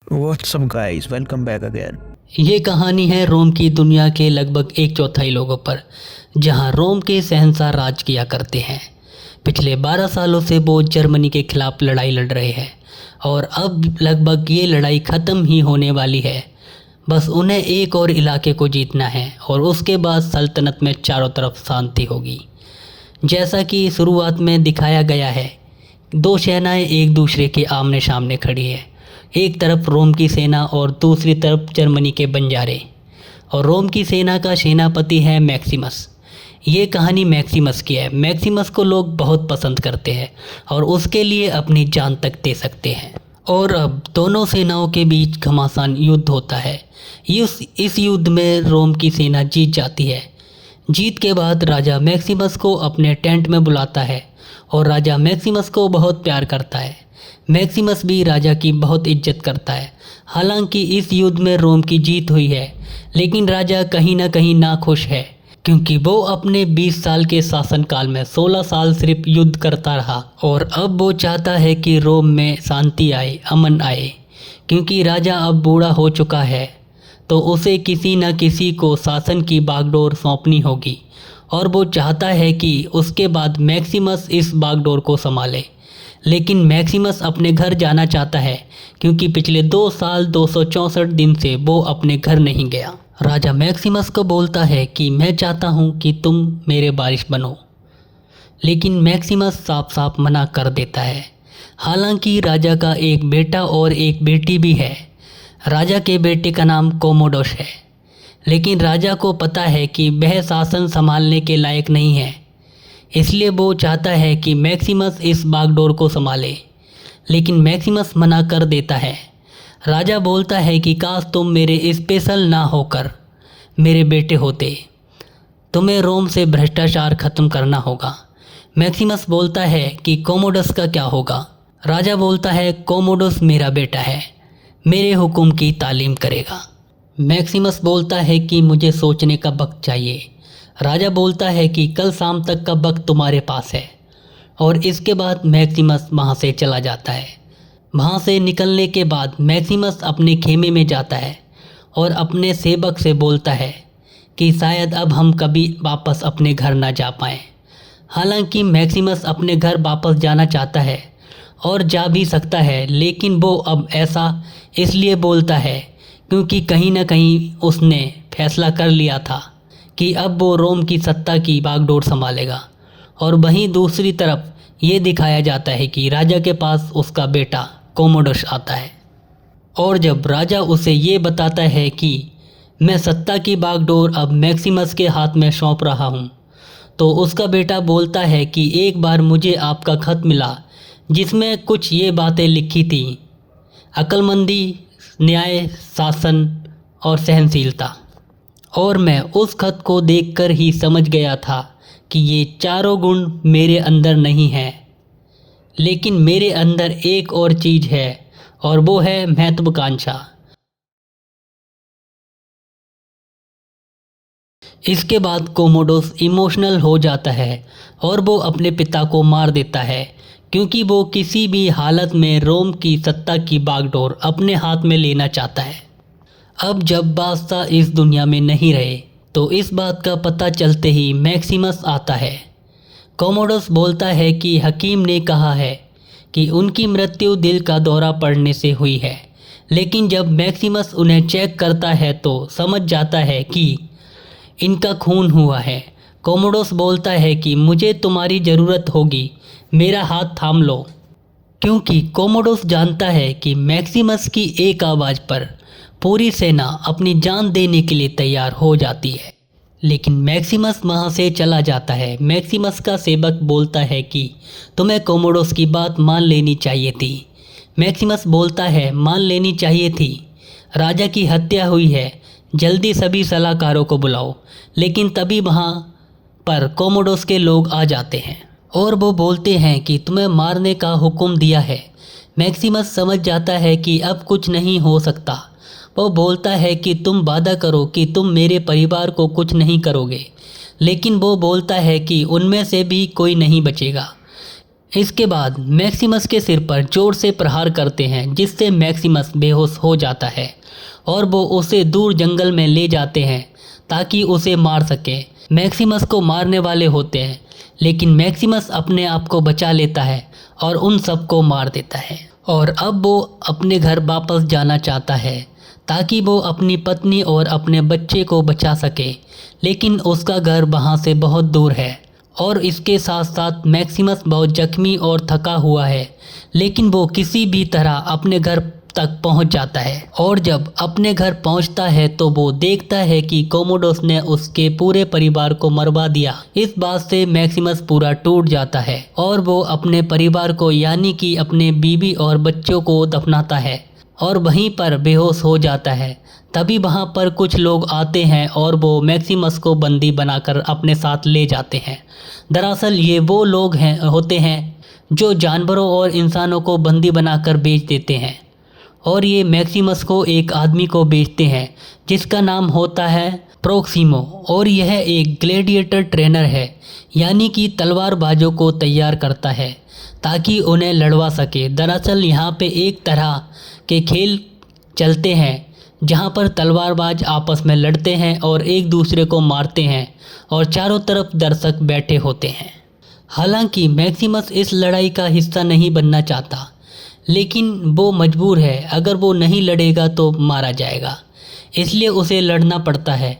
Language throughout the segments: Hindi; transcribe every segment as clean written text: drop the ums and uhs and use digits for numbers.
What's up guys, welcome back again। ये कहानी है रोम की दुनिया के लगभग एक चौथाई लोगों पर, जहां रोम के शहंशाह राज किया करते हैं। पिछले 12 सालों से वो जर्मनी के खिलाफ लड़ाई लड़ रहे हैं और अब लगभग ये लड़ाई ख़त्म ही होने वाली है। बस उन्हें एक और इलाके को जीतना है और उसके बाद सल्तनत में चारों तरफ शांति होगी। जैसा कि शुरुआत में दिखाया गया है, दो सेनाएं एक दूसरे के आमने सामने खड़ी है। एक तरफ रोम की सेना और दूसरी तरफ जर्मनी के बंजारे। और रोम की सेना का सेनापति है मैक्सिमस। ये कहानी मैक्सिमस की है। मैक्सिमस को लोग बहुत पसंद करते हैं और उसके लिए अपनी जान तक दे सकते हैं। और अब दोनों सेनाओं के बीच घमासान युद्ध होता है। इस युद्ध में रोम की सेना जीत जाती है। जीत के बाद राजा मैक्सिमस को अपने टेंट में बुलाता है और राजा मैक्सिमस को बहुत प्यार करता है। मैक्सिमस भी राजा की बहुत इज्जत करता है। हालांकि इस युद्ध में रोम की जीत हुई है, लेकिन राजा कहीं ना कहीं नाखुश है, क्योंकि वो अपने 20 साल के शासनकाल में 16 साल सिर्फ युद्ध करता रहा और अब वो चाहता है कि रोम में शांति आए, अमन आए। क्योंकि राजा अब बूढ़ा हो चुका है, तो उसे किसी न किसी को शासन की बागडोर सौंपनी होगी और वो चाहता है कि उसके बाद मैक्सिमस इस बागडोर को संभाले। लेकिन मैक्सिमस अपने घर जाना चाहता है, क्योंकि पिछले 2 साल 264 दिन से वो अपने घर नहीं गया। राजा मैक्सिमस को बोलता है कि मैं चाहता हूँ कि तुम मेरे वारिस बनो, लेकिन मैक्सिमस साफ साफ मना कर देता है। हालांकि राजा का एक बेटा और एक बेटी भी है। राजा के बेटे का नाम कोमोडोस है, लेकिन राजा को पता है कि वह शासन संभालने के लायक नहीं है, इसलिए वो चाहता है कि मैक्सिमस इस बागडोर को संभाले। लेकिन मैक्सिमस मना कर देता है। राजा बोलता है कि काश तुम मेरे स्पेशल ना होकर मेरे बेटे होते। तुम्हें रोम से भ्रष्टाचार खत्म करना होगा। मैक्सिमस बोलता है कि कोमोडस का क्या होगा। राजा बोलता है कोमोडस मेरा बेटा है, मेरे हुक्म की तालीम करेगा। मैक्सिमस बोलता है कि मुझे सोचने का वक्त चाहिए। राजा बोलता है कि कल शाम तक का वक्त तुम्हारे पास है। और इसके बाद मैक्सिमस वहाँ से चला जाता है। वहाँ से निकलने के बाद मैक्सिमस अपने खेमे में जाता है और अपने सेवक से बोलता है कि शायद अब हम कभी वापस अपने घर ना जा पाएँ। हालांकि मैक्सिमस अपने घर वापस जाना चाहता है और जा भी सकता है, लेकिन वो अब ऐसा इसलिए बोलता है क्योंकि कहीं ना कहीं उसने फैसला कर लिया था कि अब वो रोम की सत्ता की बागडोर संभालेगा। और वहीं दूसरी तरफ ये दिखाया जाता है कि राजा के पास उसका बेटा कोमोडोस आता है और जब राजा उसे ये बताता है कि मैं सत्ता की बागडोर अब मैक्सिमस के हाथ में सौंप रहा हूँ, तो उसका बेटा बोलता है कि एक बार मुझे आपका खत मिला जिसमें कुछ ये बातें लिखी थी: अक्लमंदी, न्याय, शासन और सहनशीलता। और मैं उस खत को देखकर ही समझ गया था कि ये चारों गुण मेरे अंदर नहीं हैं, लेकिन मेरे अंदर एक और चीज़ है और वो है महत्वाकांक्षा। इसके बाद कोमोडोस इमोशनल हो जाता है और वो अपने पिता को मार देता है, क्योंकि वो किसी भी हालत में रोम की सत्ता की बागडोर अपने हाथ में लेना चाहता है। अब जब बादशाह इस दुनिया में नहीं रहे, तो इस बात का पता चलते ही मैक्सिमस आता है। कोमोडोस बोलता है कि हकीम ने कहा है कि उनकी मृत्यु दिल का दौरा पड़ने से हुई है, लेकिन जब मैक्सिमस उन्हें चेक करता है तो समझ जाता है कि इनका खून हुआ है। कोमोडोस बोलता है कि मुझे तुम्हारी ज़रूरत होगी, मेरा हाथ थाम लो। क्योंकि कोमोडोस जानता है कि मैक्सिमस की एक आवाज़ पर पूरी सेना अपनी जान देने के लिए तैयार हो जाती है। लेकिन मैक्सिमस वहाँ से चला जाता है। मैक्सिमस का सेवक बोलता है कि तुम्हें कोमोडोस की बात मान लेनी चाहिए थी। मैक्सिमस बोलता है मान लेनी चाहिए थी, राजा की हत्या हुई है, जल्दी सभी सलाहकारों को बुलाओ। लेकिन तभी वहाँ पर कोमोडोस के लोग आ जाते हैं और वो बोलते हैं कि तुम्हें मारने का हुक्म दिया है। मैक्सिमस समझ जाता है कि अब कुछ नहीं हो सकता। वो बोलता है कि तुम वादा करो कि तुम मेरे परिवार को कुछ नहीं करोगे, लेकिन वो बोलता है कि उनमें से भी कोई नहीं बचेगा। इसके बाद मैक्सिमस के सिर पर जोर से प्रहार करते हैं, जिससे मैक्सिमस बेहोश हो जाता है और वो उसे दूर जंगल में ले जाते हैं ताकि उसे मार सके। मैक्सिमस को मारने वाले होते हैं, लेकिन मैक्सिमस अपने आप को बचा लेता है और उन सबको मार देता है। और अब वो अपने घर वापस जाना चाहता है ताकि वो अपनी पत्नी और अपने बच्चे को बचा सके, लेकिन उसका घर वहाँ से बहुत दूर है। और इसके साथ साथ मैक्सिमस बहुत जख्मी और थका हुआ है, लेकिन वो किसी भी तरह अपने घर तक पहुंच जाता है। और जब अपने घर पहुंचता है तो वो देखता है कि कोमोडोस ने उसके पूरे परिवार को मरवा दिया। इस बात से मैक्सिमस पूरा टूट जाता है और वो अपने परिवार को यानी कि अपने बीवी और बच्चों को दफनाता है और वहीं पर बेहोश हो जाता है। तभी वहाँ पर कुछ लोग आते हैं और वो मैक्सिमस को बंदी बनाकर अपने साथ ले जाते हैं। दरअसल ये वो लोग होते हैं जो जानवरों और इंसानों को बंदी बनाकर बेच देते हैं, और ये मैक्सिमस को एक आदमी को बेचते हैं जिसका नाम होता है प्रोक्सिमो, और यह एक ग्लैडिएटर ट्रेनर है, यानी कि तलवारबाजों को तैयार करता है ताकि उन्हें लड़वा सके। दरअसल यहाँ पे एक तरह के खेल चलते हैं जहाँ पर तलवारबाज आपस में लड़ते हैं और एक दूसरे को मारते हैं और चारों तरफ दर्शक बैठे होते हैं। हालांकि मैक्सिमस इस लड़ाई का हिस्सा नहीं बनना चाहता, लेकिन वो मजबूर है, अगर वो नहीं लड़ेगा तो मारा जाएगा, इसलिए उसे लड़ना पड़ता है।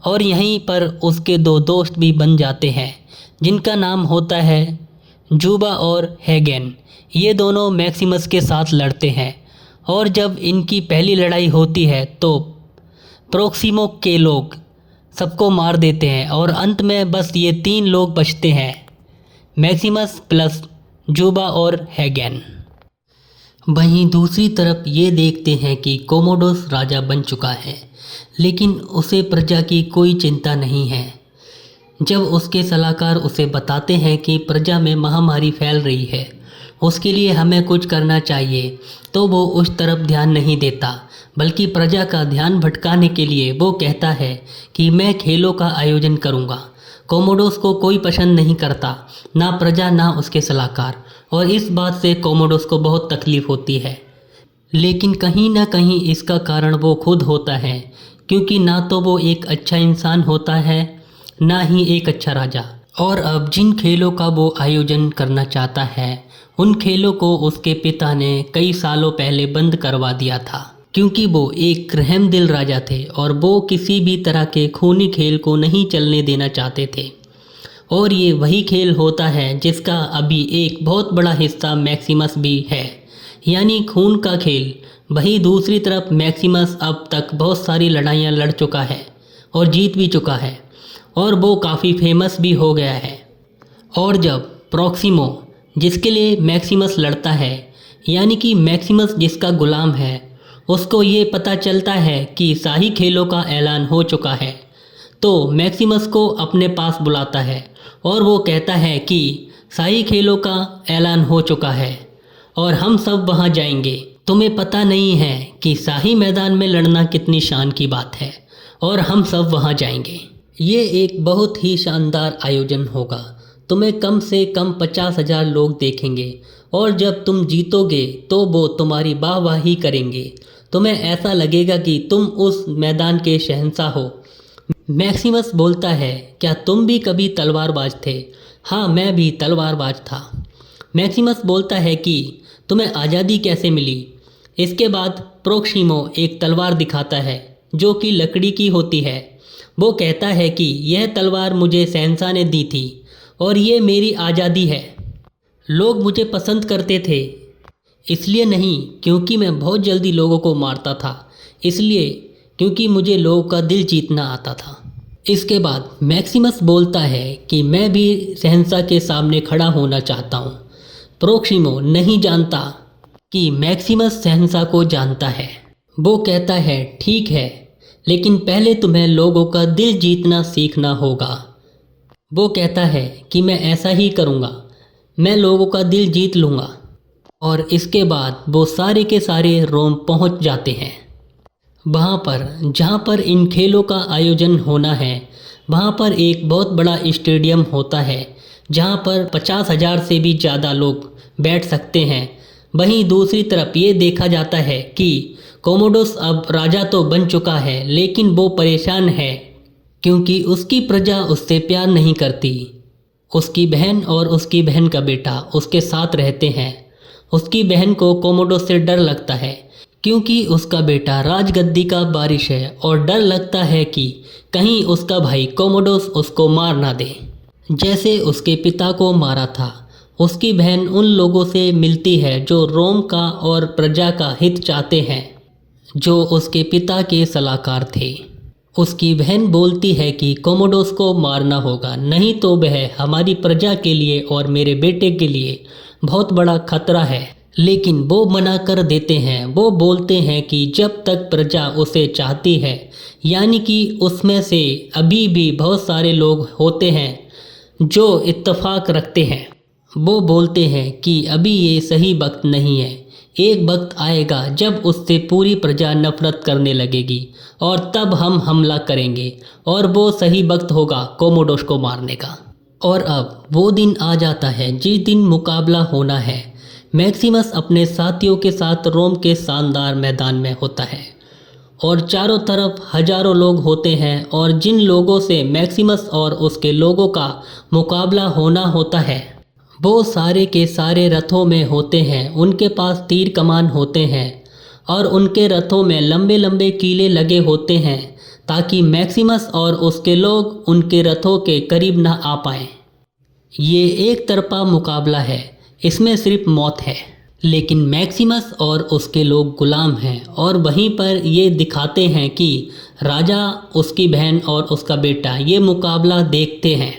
और यहीं पर उसके दो दोस्त भी बन जाते हैं जिनका नाम होता है जूबा और हैगेन। ये दोनों मैक्सिमस के साथ लड़ते हैं और जब इनकी पहली लड़ाई होती है तो प्रोक्सिमो के लोग सबको मार देते हैं और अंत में बस ये 3 लोग बचते हैं, मैक्सिमस प्लस जूबा और हैगेन। वहीं दूसरी तरफ ये देखते हैं कि कोमोडोस राजा बन चुका है, लेकिन उसे प्रजा की कोई चिंता नहीं है। जब उसके सलाहकार उसे बताते हैं कि प्रजा में महामारी फैल रही है, उसके लिए हमें कुछ करना चाहिए, तो वो उस तरफ ध्यान नहीं देता, बल्कि प्रजा का ध्यान भटकाने के लिए वो कहता है कि मैं खेलों का आयोजन करूँगा। कोमोडोस को कोई पसंद नहीं करता, ना प्रजा ना उसके सलाहकार, और इस बात से कोमोडोस को बहुत तकलीफ़ होती है। लेकिन कहीं ना कहीं इसका कारण वो खुद होता है, क्योंकि ना तो वो एक अच्छा इंसान होता है, ना ही एक अच्छा राजा। और अब जिन खेलों का वो आयोजन करना चाहता है, उन खेलों को उसके पिता ने कई सालों पहले बंद करवा दिया था, क्योंकि वो एक रहमदिल राजा थे और वो किसी भी तरह के खूनी खेल को नहीं चलने देना चाहते थे। और ये वही खेल होता है जिसका अभी एक बहुत बड़ा हिस्सा मैक्सिमस भी है, यानी खून का खेल। वहीं दूसरी तरफ मैक्सिमस अब तक बहुत सारी लड़ाइयाँ लड़ चुका है और जीत भी चुका है, और वो काफ़ी फेमस भी हो गया है। और जब प्रोक्सिमो, जिसके लिए मैक्सिमस लड़ता है, यानी कि मैक्सिमस जिसका गुलाम है, उसको ये पता चलता है कि शाही खेलों का ऐलान हो चुका है, तो मैक्सिमस को अपने पास बुलाता है और वो कहता है कि शाही खेलों का ऐलान हो चुका है और हम सब वहाँ जाएंगे। तुम्हें पता नहीं है कि शाही मैदान में लड़ना कितनी शान की बात है, और हम सब वहाँ जाएंगे। ये एक बहुत ही शानदार आयोजन होगा, तुम्हें कम से कम 50,000 लोग देखेंगे, और जब तुम जीतोगे तो वो तुम्हारी वाहवाही करेंगे। तुम्हें ऐसा लगेगा कि तुम उस मैदान के शहंशाह हो। मैक्सिमस बोलता है, क्या तुम भी कभी तलवारबाज थे? हाँ, मैं भी तलवारबाज था। मैक्सिमस बोलता है कि तुम्हें आज़ादी कैसे मिली? इसके बाद प्रोक्सिमो एक तलवार दिखाता है जो कि लकड़ी की होती है। वो कहता है कि यह तलवार मुझे शहंशाह ने दी थी और ये मेरी आज़ादी है। लोग मुझे पसंद करते थे, इसलिए नहीं क्योंकि मैं बहुत जल्दी लोगों को मारता था, इसलिए क्योंकि मुझे लोगों का दिल जीतना आता था। इसके बाद मैक्सिमस बोलता है कि मैं भी शहंशाह के सामने खड़ा होना चाहता हूँ। प्रोक्सिमो नहीं जानता कि मैक्सिमस शहंशाह को जानता है। वो कहता है, ठीक है, लेकिन पहले तुम्हें लोगों का दिल जीतना सीखना होगा। वो कहता है कि मैं ऐसा ही करूँगा, मैं लोगों का दिल जीत लूँगा। और इसके बाद वो सारे के सारे रोम पहुँच जाते हैं। वहाँ पर जहाँ पर इन खेलों का आयोजन होना है, वहाँ पर एक बहुत बड़ा स्टेडियम होता है जहाँ पर 50,000 से भी ज़्यादा लोग बैठ सकते हैं। वहीं दूसरी तरफ ये देखा जाता है कि कोमोडोस अब राजा तो बन चुका है, लेकिन वो परेशान है क्योंकि उसकी प्रजा उससे प्यार नहीं करती। उसकी बहन और उसकी बहन का बेटा उसके साथ रहते हैं। उसकी बहन को कोमोडोस से डर लगता है क्योंकि उसका बेटा राजगद्दी का वारिस है और डर लगता है कि कहीं उसका भाई कोमोडोस उसको मार ना दे, जैसे उसके पिता को मारा था। उसकी बहन उन लोगों से मिलती है जो रोम का और प्रजा का हित चाहते हैं, जो उसके पिता के सलाहकार थे। उसकी बहन बोलती है कि कोमोडोस को मारना होगा, नहीं तो वह हमारी प्रजा के लिए और मेरे बेटे के लिए बहुत बड़ा खतरा है। लेकिन वो मना कर देते हैं। वो बोलते हैं कि जब तक प्रजा उसे चाहती है, यानी कि उसमें से अभी भी बहुत सारे लोग होते हैं जो इत्तेफाक रखते हैं। वो बोलते हैं कि अभी ये सही वक्त नहीं है। एक वक्त आएगा जब उससे पूरी प्रजा नफरत करने लगेगी और तब हम हमला करेंगे और वो सही वक्त होगा कोमोडोस को मारने का। और अब वो दिन आ जाता है जिस दिन मुकाबला होना है। मैक्सिमस अपने साथियों के साथ रोम के शानदार मैदान में होता है और चारों तरफ हजारों लोग होते हैं, और जिन लोगों से मैक्सिमस और उसके लोगों का मुकाबला होना होता है वो सारे के सारे रथों में होते हैं। उनके पास तीर कमान होते हैं और उनके रथों में लंबे लंबे कीले लगे होते हैं ताकि मैक्सिमस और उसके लोग उनके रथों के करीब ना आ पाएं। ये एक तरफा मुकाबला है, इसमें सिर्फ मौत है, लेकिन मैक्सिमस और उसके लोग गुलाम हैं। और वहीं पर ये दिखाते हैं कि राजा, उसकी बहन और उसका बेटा ये मुकाबला देखते हैं,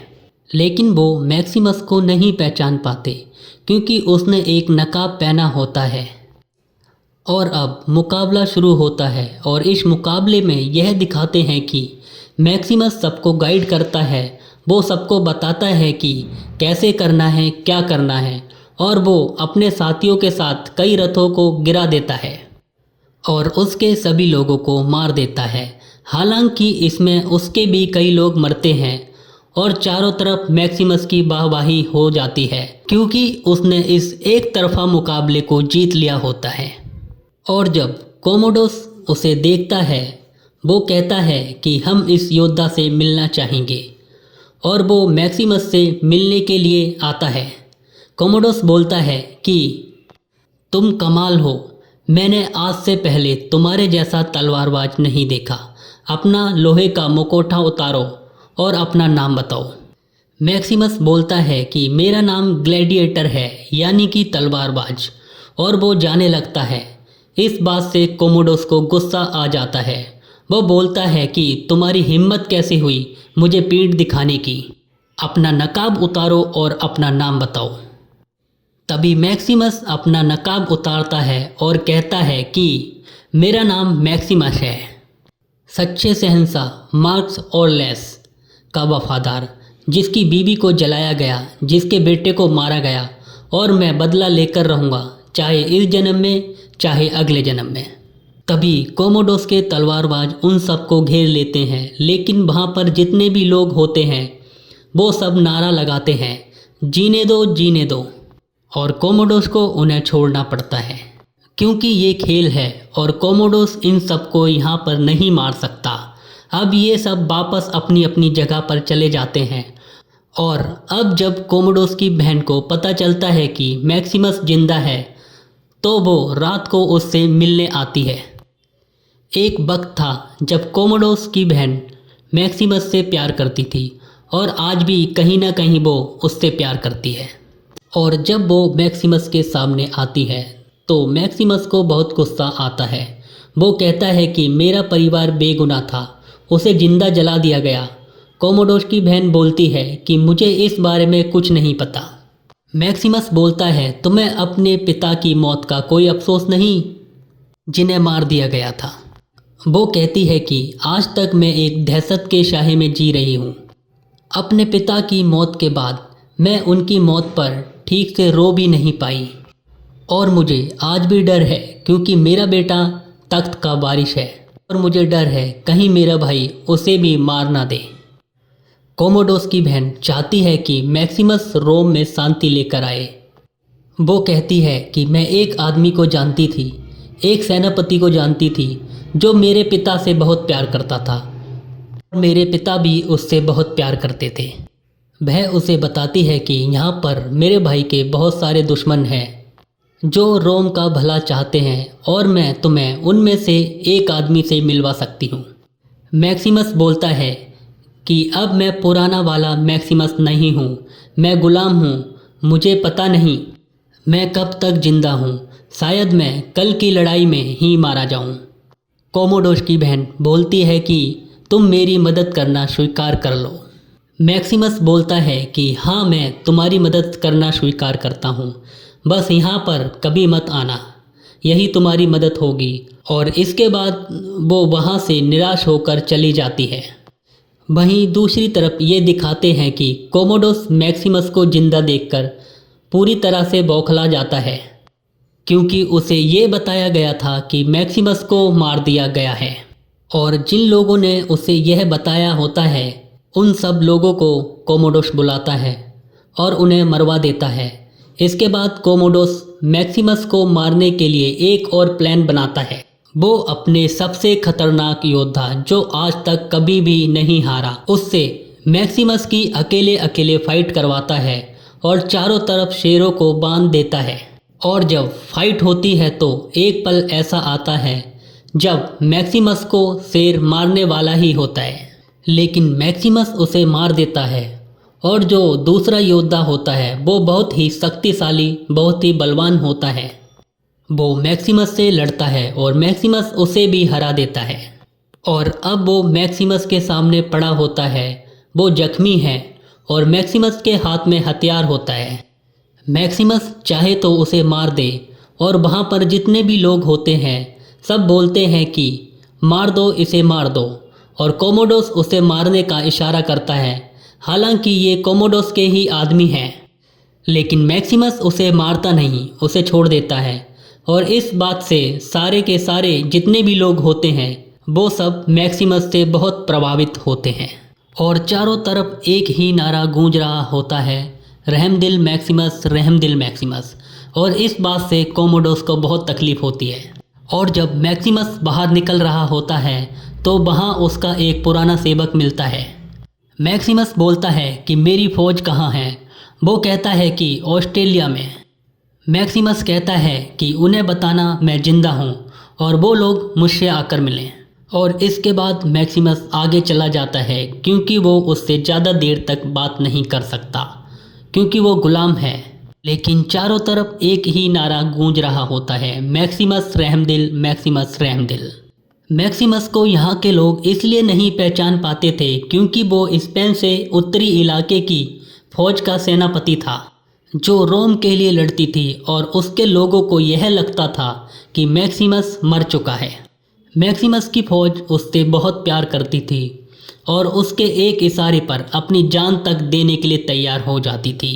लेकिन वो मैक्सिमस को नहीं पहचान पाते क्योंकि उसने एक नकाब पहना होता है। और अब मुकाबला शुरू होता है और इस मुकाबले में यह दिखाते हैं कि मैक्सिमस सबको गाइड करता है। वो सबको बताता है कि कैसे करना है, क्या करना है, और वो अपने साथियों के साथ कई रथों को गिरा देता है और उसके सभी लोगों को मार देता है। हालांकि इसमें उसके भी कई लोग मरते हैं और चारों तरफ मैक्सिमस की वाहवाही हो जाती है क्योंकि उसने इस एक तरफा मुकाबले को जीत लिया होता है। और जब कोमोडोस उसे देखता है वो कहता है कि हम इस योद्धा से मिलना चाहेंगे, और वो मैक्सिमस से मिलने के लिए आता है। कोमोडोस बोलता है कि तुम कमाल हो, मैंने आज से पहले तुम्हारे जैसा तलवारबाज नहीं देखा। अपना लोहे का मुखौटा उतारो और अपना नाम बताओ। मैक्सिमस बोलता है कि मेरा नाम ग्लैडिएटर है, यानी कि तलवारबाज, और वो जाने लगता है। इस बात से कोमोडोस को गुस्सा आ जाता है। वो बोलता है कि तुम्हारी हिम्मत कैसे हुई मुझे पीठ दिखाने की, अपना नकाब उतारो और अपना नाम बताओ। तभी मैक्सिमस अपना नकाब उतारता है और कहता है कि मेरा नाम मैक्सिमस है, सच्चे शहंशाह मार्क्स ऑरलेस का वफादार, जिसकी बीवी को जलाया गया, जिसके बेटे को मारा गया, और मैं बदला लेकर रहूँगा, चाहे इस जन्म में चाहे अगले जन्म में। तभी कोमोडोस के तलवारबाज उन सबको घेर लेते हैं, लेकिन वहाँ पर जितने भी लोग होते हैं वो सब नारा लगाते हैं, जीने दो जीने दो, और कोमोडोस को उन्हें छोड़ना पड़ता है क्योंकि ये खेल है और कोमोडोस इन सबको यहाँ पर नहीं मार सकता। अब ये सब वापस अपनी अपनी जगह पर चले जाते हैं। और अब जब कोमोडोस की बहन को पता चलता है कि मैक्सिमस जिंदा है तो वो रात को उससे मिलने आती है। एक वक्त था जब कोमोडोस की बहन मैक्सिमस से प्यार करती थी और आज भी कहीं ना कहीं वो उससे प्यार करती है। और जब वो मैक्सिमस के सामने आती है तो मैक्सिमस को बहुत गुस्सा आता है। वो कहता है कि मेरा परिवार बेगुनाह था, उसे जिंदा जला दिया गया। कोमोडोस की बहन बोलती है कि मुझे इस बारे में कुछ नहीं पता। मैक्सिमस बोलता है तुम्हें अपने पिता की मौत का कोई अफसोस नहीं, जिन्हें मार दिया गया था। वो कहती है कि आज तक मैं एक दहशत के शाहे में जी रही हूँ। अपने पिता की मौत के बाद मैं उनकी मौत पर ठीक से रो भी नहीं पाई, और मुझे आज भी डर है क्योंकि मेरा बेटा तख्त का वारिस है, और मुझे डर है कहीं मेरा भाई उसे भी मार ना दे। कोमोडोस की बहन चाहती है कि मैक्सिमस रोम में शांति लेकर आए। वो कहती है कि मैं एक आदमी को जानती थी, एक सेनापति को जानती थी जो मेरे पिता से बहुत प्यार करता था। मेरे पिता भी उससे बहुत प्यार करते थे। वह उसे बताती है कि यहाँ पर मेरे भाई के बहुत सारे दुश्मन हैं जो रोम का भला चाहते हैं और मैं तुम्हें उनमें से एक आदमी से मिलवा सकती हूँ। मैक्सिमस बोलता है कि अब मैं पुराना वाला मैक्सिमस नहीं हूँ, मैं गुलाम हूँ। मुझे पता नहीं मैं कब तक जिंदा हूँ, शायद मैं कल की लड़ाई में ही मारा जाऊँ। कोमोडोस की बहन बोलती है कि तुम मेरी मदद करना स्वीकार कर लो। मैक्सिमस बोलता है कि हाँ, मैं तुम्हारी मदद करना स्वीकार करता हूँ, बस यहाँ पर कभी मत आना, यही तुम्हारी मदद होगी। और इसके बाद वो वहाँ से निराश होकर चली जाती है। वहीं दूसरी तरफ ये दिखाते हैं कि कोमोडोस मैक्सिमस को जिंदा देखकर पूरी तरह से बौखला जाता है, क्योंकि उसे ये बताया गया था कि मैक्सिमस को मार दिया गया है। और जिन लोगों ने उसे यह बताया होता है उन सब लोगों को कोमोडोस बुलाता है और उन्हें मरवा देता है। इसके बाद कोमोडोस मैक्सिमस को मारने के लिए एक और प्लान बनाता है। वो अपने सबसे खतरनाक योद्धा जो आज तक कभी भी नहीं हारा, उससे मैक्सिमस की अकेले अकेले फाइट करवाता है और चारों तरफ शेरों को बांध देता है। और जब फाइट होती है तो एक पल ऐसा आता है जब मैक्सिमस को शेर मारने वाला ही होता है, लेकिन मैक्सिमस उसे मार देता है। और जो दूसरा योद्धा होता है वो बहुत ही शक्तिशाली, बहुत ही बलवान होता है। वो मैक्सिमस से लड़ता है और मैक्सिमस उसे भी हरा देता है। और अब वो मैक्सिमस के सामने पड़ा होता है, वो जख्मी है और मैक्सिमस के हाथ में हथियार होता है। मैक्सिमस चाहे तो उसे मार दे और वहाँ पर जितने भी लोग होते हैं सब बोलते हैं कि मार दो, इसे मार दो। और कोमोडोस उसे मारने का इशारा करता है, हालांकि ये कोमोडोस के ही आदमी हैं, लेकिन मैक्सिमस उसे मारता नहीं, उसे छोड़ देता है। और इस बात से सारे के सारे जितने भी लोग होते हैं वो सब मैक्सिमस से बहुत प्रभावित होते हैं। और चारों तरफ एक ही नारा गूंज रहा होता है, रहमदिल मैक्सिमस, रहमदिल मैक्सिमस। और इस बात से कोमोडोस को बहुत तकलीफ़ होती है। और जब मैक्सिमस बाहर निकल रहा होता है तो वहाँ उसका एक पुराना सेवक मिलता है। मैक्सिमस बोलता है कि मेरी फ़ौज कहाँ है? वो कहता है कि ऑस्ट्रेलिया में। मैक्सिमस कहता है कि उन्हें बताना मैं ज़िंदा हूँ और वो लोग मुझसे आकर मिलें। और इसके बाद मैक्सिमस आगे चला जाता है, क्योंकि वो उससे ज़्यादा देर तक बात नहीं कर सकता, क्योंकि वो गुलाम है। लेकिन चारों तरफ एक ही नारा गूंज रहा होता है, मैक्सिमस रहमदिल, मैक्सिमस रहमदिल। मैक्सिमस को यहाँ के लोग इसलिए नहीं पहचान पाते थे क्योंकि वो स्पेन से उत्तरी इलाके की फौज का सेनापति था जो रोम के लिए लड़ती थी। और उसके लोगों को यह लगता था कि मैक्सिमस मर चुका है। मैक्सिमस की फौज उससे बहुत प्यार करती थी और उसके एक इशारे पर अपनी जान तक देने के लिए तैयार हो जाती थी।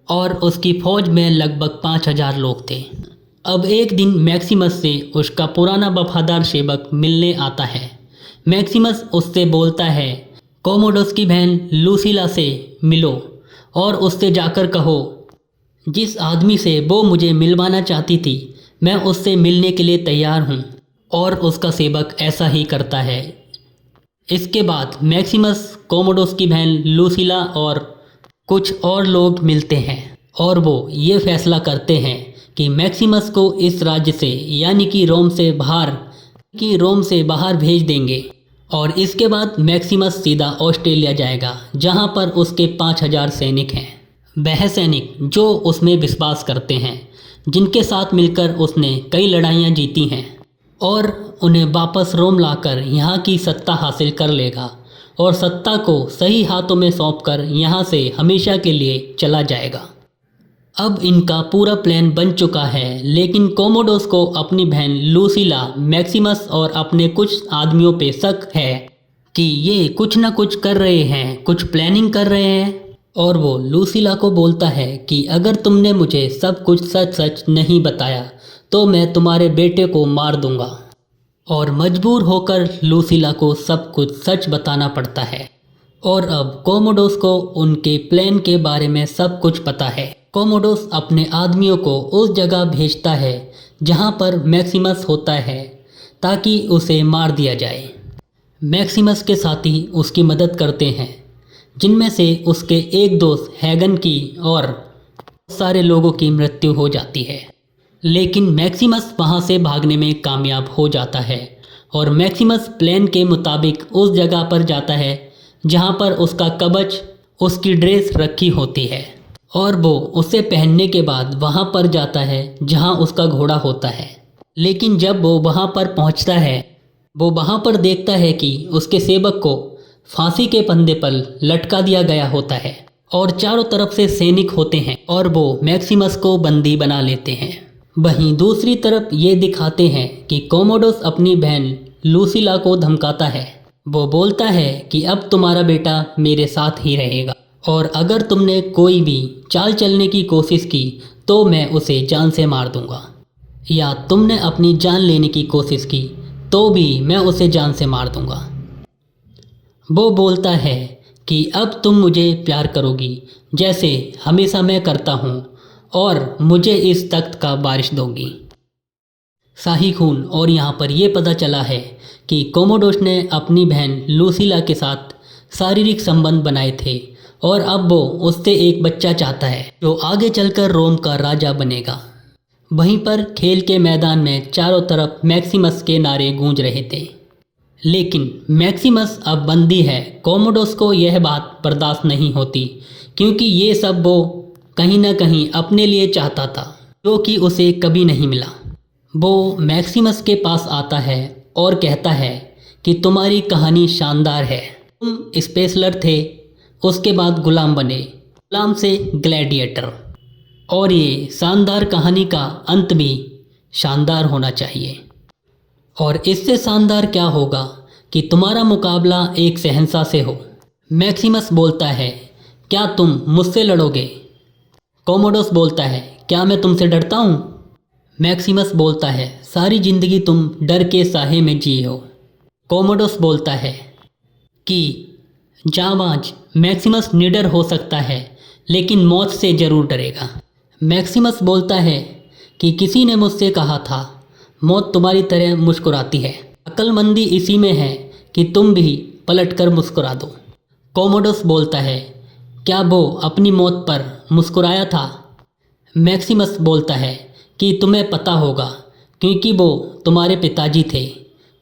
और उसकी फौज में लगभग 5000 लोग थे। अब एक दिन मैक्सिमस से उसका पुराना वफादार सेवक मिलने आता है। मैक्सिमस उससे बोलता है, कोमोडोस की बहन लूसीला से मिलो और उससे जाकर कहो जिस आदमी से वो मुझे मिलवाना चाहती थी मैं उससे मिलने के लिए तैयार हूँ। और उसका सेवक ऐसा ही करता है। इसके बाद मैक्सिमस, कोमोडोस की बहन लूसीला और कुछ और लोग मिलते हैं और वो ये फैसला करते हैं कि मैक्सिमस को इस राज्य से यानी कि रोम से बाहर भेज देंगे। और इसके बाद मैक्सिमस सीधा ऑस्ट्रेलिया जाएगा जहां पर उसके 5000 सैनिक हैं। वह सैनिक जो उसमें विश्वास करते हैं, जिनके साथ मिलकर उसने कई लड़ाइयाँ जीती हैं, और उन्हें वापस रोम लाकर यहाँ की सत्ता हासिल कर लेगा और सत्ता को सही हाथों में सौंपकर यहाँ से हमेशा के लिए चला जाएगा। अब इनका पूरा प्लान बन चुका है, लेकिन कोमोडोस को अपनी बहन लूसीला, मैक्सिमस और अपने कुछ आदमियों पे शक है कि ये कुछ ना कुछ कर रहे हैं, कुछ प्लानिंग कर रहे हैं। और वो लूसीला को बोलता है कि अगर तुमने मुझे सब कुछ सच सच नहीं बताया तो मैं तुम्हारे बेटे को मार दूंगा। और मजबूर होकर लूसीला को सब कुछ सच बताना पड़ता है। और अब कोमोडोस को उनके प्लान के बारे में सब कुछ पता है। कोमोडोस अपने आदमियों को उस जगह भेजता है जहां पर मैक्सिमस होता है ताकि उसे मार दिया जाए। मैक्सिमस के साथी उसकी मदद करते हैं, जिनमें से उसके एक दोस्त हैगन की और सारे लोगों की मृत्यु हो जाती है। लेकिन मैक्सिमस वहां से भागने में कामयाब हो जाता है और मैक्सिमस प्लान के मुताबिक उस जगह पर जाता है जहां पर उसका कवच, उसकी ड्रेस रखी होती है और वो उसे पहनने के बाद वहां पर जाता है जहां उसका घोड़ा होता है। लेकिन जब वो वहां पर पहुंचता है, वो वहां पर देखता है कि उसके सेवक को फांसी के फंदे पर लटका दिया गया होता है और चारों तरफ से सैनिक होते हैं और वो मैक्सिमस को बंदी बना लेते हैं। वहीं दूसरी तरफ ये दिखाते हैं कि कोमोडोस अपनी बहन लूसीला को धमकाता है। वो बोलता है कि अब तुम्हारा बेटा मेरे साथ ही रहेगा और अगर तुमने कोई भी चाल चलने की कोशिश की तो मैं उसे जान से मार दूंगा, या तुमने अपनी जान लेने की कोशिश की तो भी मैं उसे जान से मार दूंगा। वो बोलता है कि अब तुम मुझे प्यार करोगी जैसे हमेशा मैं करता हूँ और मुझे इस तख्त का वारिस दोगी। शाही खून। और यहाँ पर यह पता चला है कि कोमोडोस ने अपनी बहन लूसीला के साथ शारीरिक संबंध बनाए थे और अब वो उससे एक बच्चा चाहता है जो आगे चलकर रोम का राजा बनेगा। वहीं पर खेल के मैदान में चारों तरफ मैक्सिमस के नारे गूंज रहे थे। लेकिन मैक्सिमस अब बंदी है। कोमोडोस को यह बात बर्दाश्त नहीं होती क्योंकि ये सब वो कहीं ना कहीं अपने लिए चाहता था जो कि उसे कभी नहीं मिला। वो मैक्सिमस के पास आता है और कहता है कि तुम्हारी कहानी शानदार है, तुम स्पेशलर थे, उसके बाद गुलाम बने, गुलाम से ग्लैडिएटर, और ये शानदार कहानी का अंत भी शानदार होना चाहिए। और इससे शानदार क्या होगा कि तुम्हारा मुकाबला एक शहंशाह से हो। मैक्सिमस बोलता है क्या तुम मुझसे लड़ोगे? कोमोडोस बोलता है क्या मैं तुमसे डरता हूँ? मैक्सिमस बोलता है सारी जिंदगी तुम डर के साहे में जिए हो। कोमोडोस बोलता है कि जाबाज मैक्सिमस निडर हो सकता है लेकिन मौत से जरूर डरेगा। मैक्सिमस बोलता है कि किसी ने मुझसे कहा था मौत तुम्हारी तरह मुस्कुराती है, अक्लमंदी इसी में है कि तुम भी पलटकर मुस्कुरा दो। कोमोडोस बोलता है क्या वो अपनी मौत पर मुस्कुराया था? मैक्सिमस बोलता है कि तुम्हें पता होगा क्योंकि वो तुम्हारे पिताजी थे।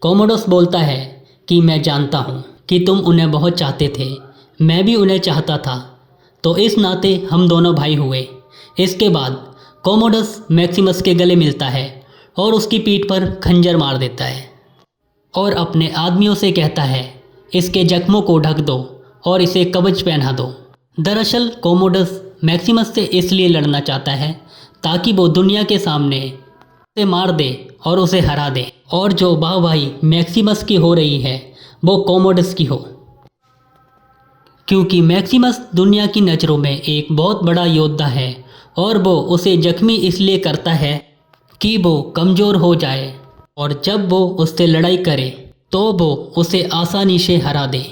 कोमोडोस बोलता है कि मैं जानता हूँ कि तुम उन्हें बहुत चाहते थे, मैं भी उन्हें चाहता था, तो इस नाते हम दोनों भाई हुए। इसके बाद कोमोडोस मैक्सिमस के गले मिलता है और उसकी पीठ पर खंजर मार देता है और अपने आदमियों से कहता है इसके जख्मों को ढक दो और इसे कवच पहना दो। दरअसल कोमोडोस मैक्सिमस से इसलिए लड़ना चाहता है ताकि वो दुनिया के सामने उसे मार दे और उसे हरा दे और जो वाहवाही मैक्सिमस की हो रही है वो कोमोडोस की हो, क्योंकि मैक्सिमस दुनिया की नज़रों में एक बहुत बड़ा योद्धा है और वो उसे जख्मी इसलिए करता है कि वो कमज़ोर हो जाए और जब वो उससे लड़ाई करे तो वो उसे आसानी से हरा दे।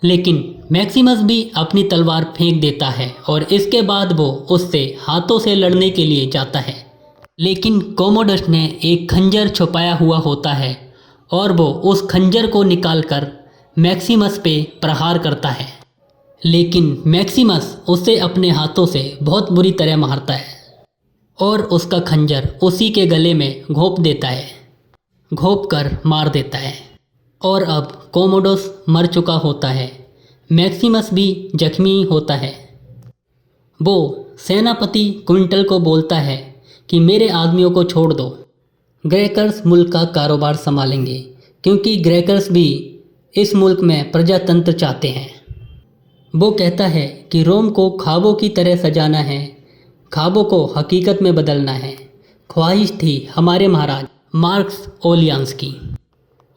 लेकिन मैक्सिमस भी अपनी तलवार फेंक देता है और इसके बाद वो उससे हाथों से लड़ने के लिए जाता है। लेकिन कोमोडोस ने एक खंजर छुपाया हुआ होता है और वो उस खंजर को निकालकर मैक्सिमस पे प्रहार करता है। लेकिन मैक्सिमस उसे अपने हाथों से बहुत बुरी तरह मारता है और उसका खंजर उसी के गले में घोंप देता है, घोंप कर मार देता है। और अब कोमोडोस मर चुका होता है, मैक्सिमस भी जख्मी होता है। वो सेनापति क्विंटल को बोलता है कि मेरे आदमियों को छोड़ दो, ग्रेकर्स मुल्क का कारोबार संभालेंगे क्योंकि ग्रेकर्स भी इस मुल्क में प्रजातंत्र चाहते हैं। वो कहता है कि रोम को ख्वाबों की तरह सजाना है, ख्वाबों को हकीकत में बदलना है। ख्वाहिश थी हमारे महाराज मार्कस ओलियंस की।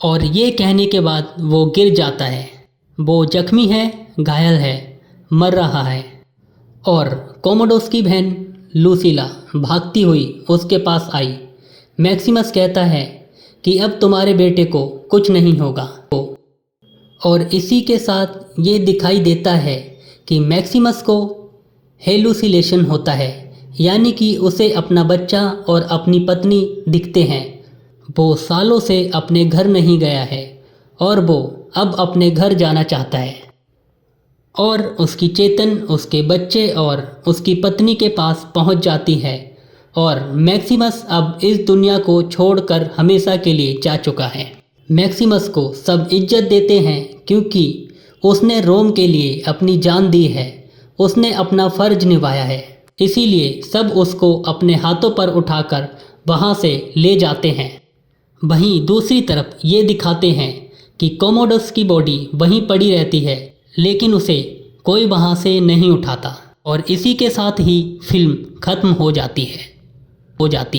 और ये कहने के बाद वो गिर जाता है। वो जख्मी है, घायल है, मर रहा है और कोमोडोस की बहन लूसीला भागती हुई उसके पास आई। मैक्सिमस कहता है कि अब तुम्हारे बेटे को कुछ नहीं होगा। और इसी के साथ ये दिखाई देता है कि मैक्सिमस को हेलुसिनेशन होता है, यानी कि उसे अपना बच्चा और अपनी पत्नी दिखते हैं। वो सालों से अपने घर नहीं गया है और वो अब अपने घर जाना चाहता है और उसकी चेतन उसके बच्चे और उसकी पत्नी के पास पहुंच जाती है और मैक्सिमस अब इस दुनिया को छोड़कर हमेशा के लिए जा चुका है। मैक्सिमस को सब इज्जत देते हैं क्योंकि उसने रोम के लिए अपनी जान दी है, उसने अपना फ़र्ज निभाया है, इसीलिए सब उसको अपने हाथों पर उठाकर वहाँ से ले जाते हैं। वहीं दूसरी तरफ ये दिखाते हैं कि कोमोडोस की बॉडी वहीं पड़ी रहती है, लेकिन उसे कोई वहाँ से नहीं उठाता और इसी के साथ ही फिल्म ख़त्म हो जाती है।